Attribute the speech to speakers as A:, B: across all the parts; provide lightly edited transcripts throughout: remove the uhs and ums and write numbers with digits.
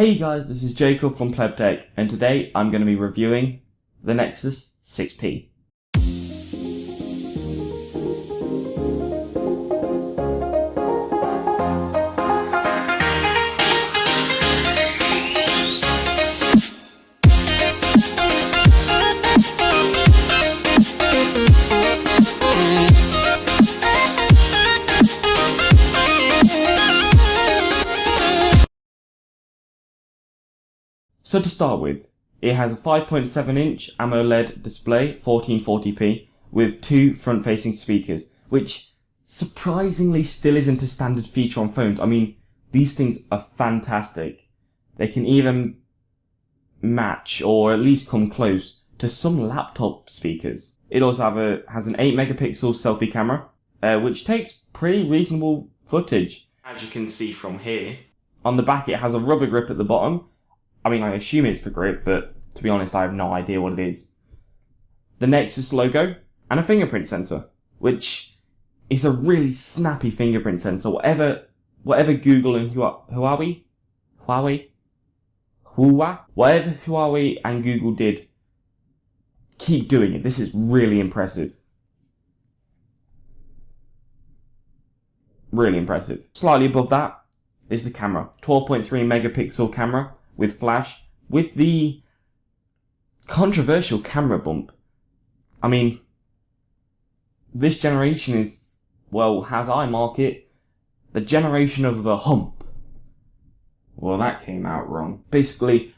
A: Hey guys, this is Jacob from PlebTech, and today I'm going to be reviewing the Nexus 6P. So to start with, it has a 5.7-inch AMOLED display, 1440p, with two front-facing speakers, which surprisingly still isn't a standard feature on phones. I mean, these things are fantastic. They can even match, or at least come close, to some laptop speakers. It also has an 8-megapixel selfie camera, which takes pretty reasonable footage. As you can see from here, on the back it has a rubber grip at the bottom. I mean, I assume it's for grip, but to be honest, I have no idea what it is. The Nexus logo, and a fingerprint sensor, which is a really snappy fingerprint sensor. Whatever Google and Huawei, whatever Huawei and Google did, keep doing it. This is really impressive. Really impressive. Slightly above that is the camera. 12.3 megapixel camera. With flash, with the controversial camera bump. I mean, this generation is, well, as I mark it, the generation of the hump. Well, that came out wrong. Basically,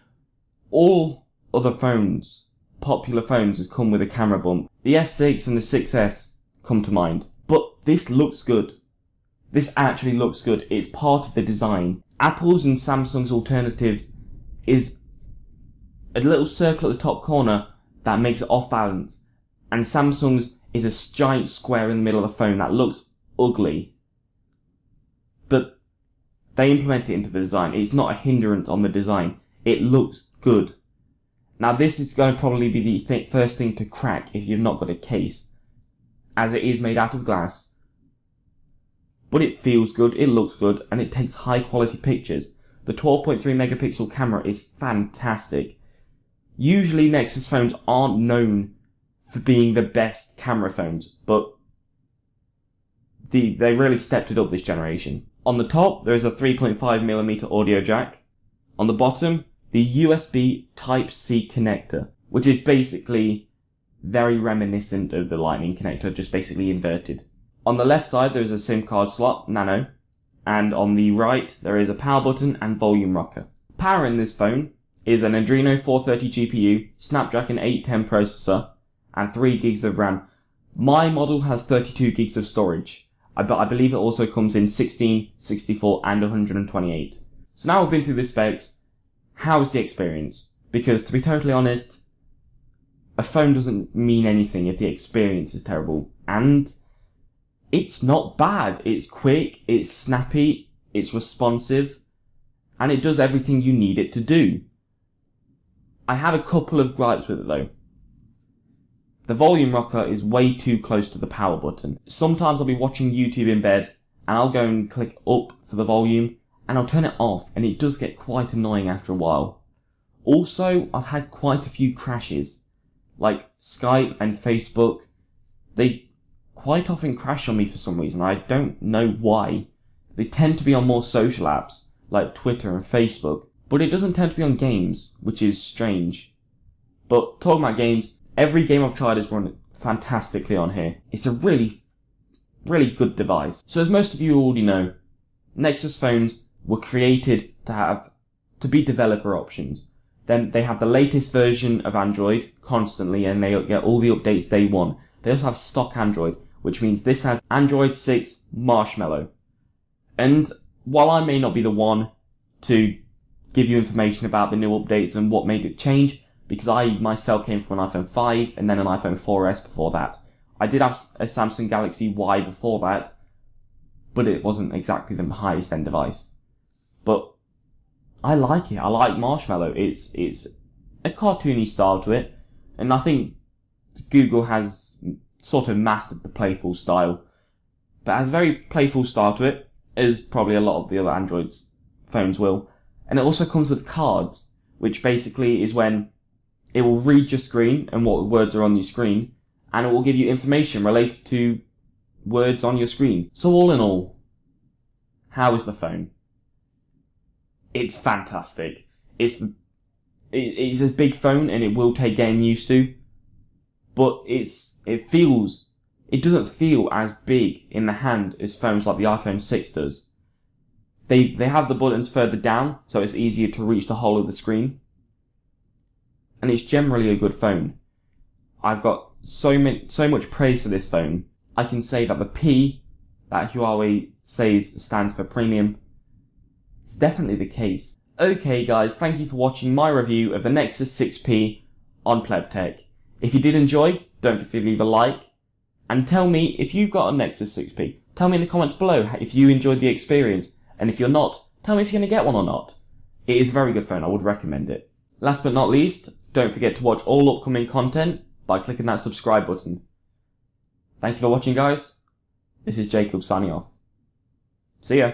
A: all other phones, popular phones, has come with a camera bump. The S6 and the 6S come to mind. But this looks good. This actually looks good. It's part of the design. Apple's and Samsung's alternatives is a little circle at the top corner that makes it off balance, and Samsung's is a giant square in the middle of the phone that looks ugly, but they implement it into the design. It's not a hindrance on the design. It looks good. Now this is going to probably be the first thing to crack if you've not got a case, as it is made out of glass, but it feels good, it looks good, and it takes high quality pictures. The 12.3 megapixel camera is fantastic. Usually Nexus phones aren't known for being the best camera phones, but they really stepped it up this generation. On the top, there is a 3.5mm audio jack. On the bottom, the USB Type-C connector, which is basically very reminiscent of the Lightning connector, just basically inverted. On the left side, there is a SIM card slot, nano. And on the right, there is a power button and volume rocker. Power in this phone is an Adreno 430 GPU, Snapdragon 810 processor, and 3 gigs of RAM. My model has 32 gigs of storage, but I believe it also comes in 16, 64, and 128. So now we've been through the specs, how's the experience? Because to be totally honest, a phone doesn't mean anything if the experience is terrible. And it's not bad. It's quick, it's snappy, it's responsive, and it does everything you need it to do. I have a couple of gripes with it though. The volume rocker is way too close to the power button. Sometimes I'll be watching YouTube in bed, and I'll go and click up for the volume, and I'll turn it off, and it does get quite annoying after a while. Also, I've had quite a few crashes, like Skype and Facebook. They quite often crash on me for some reason. I don't know why. They tend to be on more social apps like Twitter and Facebook, but it doesn't tend to be on games, which is strange. But talking about games, every game I've tried has run fantastically on here. It's a really good device. So as most of you already know, Nexus phones were created to be developer options. Then they have the latest version of Android constantly, and they get all the updates day one. They also have stock Android, which means this has Android 6 Marshmallow. And while I may not be the one to give you information about the new updates and what made it change, because I myself came from an iPhone 5 and then an iPhone 4S before that. I did have a Samsung Galaxy Y before that, but it wasn't exactly the highest end device. But I like it. I like Marshmallow. It's a cartoony style to it, and I think Google has sort of mastered the playful style, but has a very playful style to it, as probably a lot of the other Android phones will. And it also comes with cards, which basically is when it will read your screen and what words are on your screen, and it will give you information related to words on your screen. So all in all, how is the phone? It's fantastic. It's a big phone and it will take getting used to, but it doesn't feel as big in the hand as phones like the iPhone 6 does. They have the buttons further down, so it's easier to reach the whole of the screen. And it's generally a good phone. I've got so much praise for this phone. I can say that the P that Huawei says stands for premium. It's definitely the case. Okay guys, thank you for watching my review of the Nexus 6P on PlebTech. If you did enjoy, don't forget to leave a like. And tell me if you've got a Nexus 6P. Tell me in the comments below if you enjoyed the experience. And if you're not, tell me if you're going to get one or not. It is a very good phone, I would recommend it. Last but not least, don't forget to watch all upcoming content by clicking that subscribe button. Thank you for watching guys. This is Jacob signing off. See ya.